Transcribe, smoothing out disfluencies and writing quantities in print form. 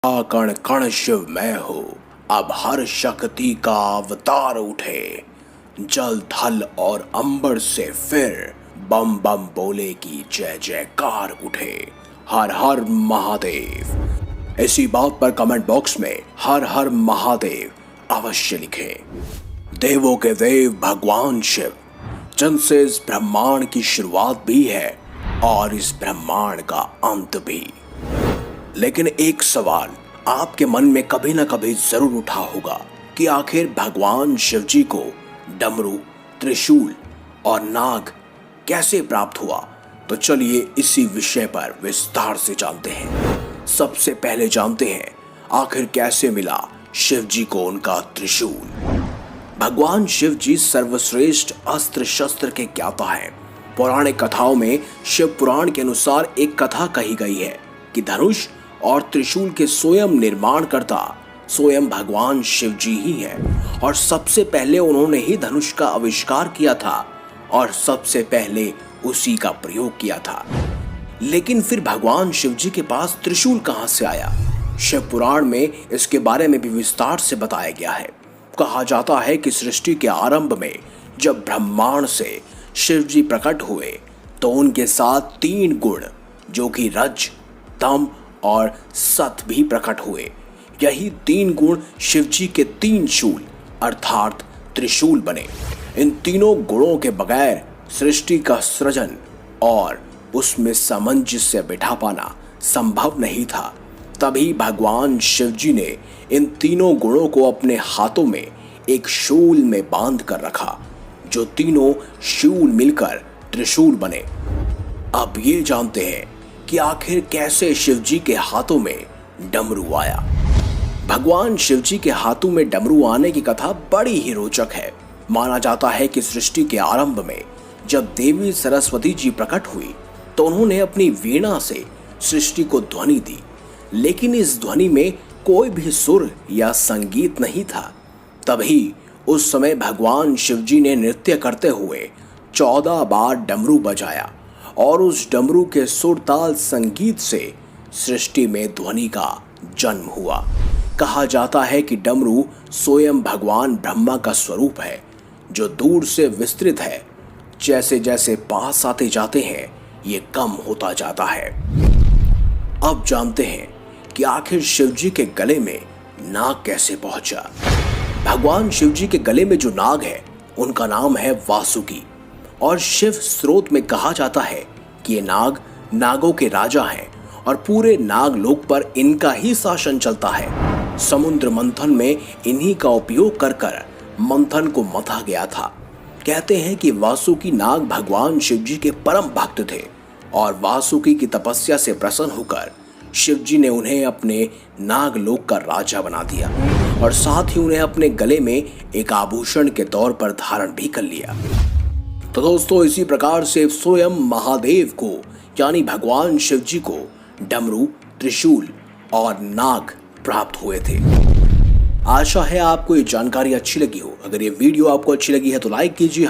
कण कण शिव मैं हूँ, अब हर शक्ति का अवतार उठे। जल थल और अंबर से फिर बम बम बोले की जय जयकार उठे। हर हर महादेव। इसी बात पर कमेंट बॉक्स में हर हर महादेव अवश्य लिखें। देवों के देव भगवान शिव, जिनसे इस ब्रह्मांड की शुरुआत भी है और इस ब्रह्मांड का अंत भी। लेकिन एक सवाल आपके मन में कभी ना कभी जरूर उठा होगा कि आखिर भगवान शिव जी को डमरू, त्रिशूल और नाग कैसे प्राप्त हुआ। तो चलिए इसी विषय पर विस्तार से जानते हैं। सबसे पहले जानते हैं आखिर कैसे मिला शिव जी को उनका त्रिशूल। भगवान शिव जी सर्वश्रेष्ठ अस्त्र शस्त्र के ज्ञाता हैं। पौराणिक कथाओं में शिव पुराण के अनुसार एक कथा कही गई है कि धनुष और त्रिशूल के स्वयं निर्माणकर्ता स्वयं भगवान शिव जी ही हैं और सबसे पहले उन्होंने ही धनुष का आविष्कार किया था और सबसे पहले उसी का प्रयोग किया था। लेकिन फिर भगवान शिव जी के पास त्रिशूल कहां से आया। शिव पुराण में इसके बारे में भी विस्तार से बताया गया है। कहा जाता है कि सृष्टि के आरंभ में जब ब्रह्मांड से शिव जी प्रकट हुए तो उनके साथ 3 गुण जो कि रज, तम और सत भी प्रकट हुए। यही 3 गुण शिव जी के 3 शूल अर्थात त्रिशूल बने। इन तीनों गुणों के बगैर सृष्टि का सृजन और उसमें सामंजस्य बिठा पाना संभव नहीं था। तभी भगवान शिव जी ने इन तीनों गुणों को अपने हाथों में एक शूल में बांध कर रखा, जो तीनों शूल मिलकर त्रिशूल बने। अब ये जानते हैं कि आखिर कैसे शिव जी के हाथों में डमरू आया। भगवान शिव जी के हाथों में डमरू आने की कथा बड़ी ही रोचक है। माना जाता है कि सृष्टि के आरंभ में जब देवी सरस्वती जी प्रकट हुई तो उन्होंने अपनी वीणा से सृष्टि को ध्वनि दी, लेकिन इस ध्वनि में कोई भी सुर या संगीत नहीं था। तभी उस समय भगवान शिव जी ने नृत्य करते हुए 14 बार डमरू बजाया और उस डमरू के सुर ताल संगीत से सृष्टि में ध्वनि का जन्म हुआ। कहा जाता है कि डमरू स्वयं भगवान ब्रह्मा का स्वरूप है, जो दूर से विस्तृत है। जैसे जैसे पास आते जाते हैं ये कम होता जाता है। अब जानते हैं कि आखिर शिव जी के गले में नाग कैसे पहुंचा। भगवान शिव जी के गले में जो नाग है उनका नाम है वासुकी और शिव स्रोत में कहा जाता है कि ये नाग नागों के राजा हैं और पूरे नागलोक पर इनका ही शासन चलता है। समुद्र मंथन में इन्हीं का उपयोग कर मंथन को मथा गया था। कहते हैं कि वासुकी नाग भगवान शिव जी के परम भक्त थे और वासुकी की तपस्या से प्रसन्न होकर शिव जी ने उन्हें अपने नागलोक का राजा बना दिया और साथ ही उन्हें अपने गले में एक आभूषण के तौर पर धारण भी कर लिया। तो दोस्तों, इसी प्रकार से स्वयं महादेव को यानी भगवान शिव जी को डमरू, त्रिशूल और नाग प्राप्त हुए थे। आशा है आपको ये जानकारी अच्छी लगी हो। अगर ये वीडियो आपको अच्छी लगी है तो लाइक कीजिए।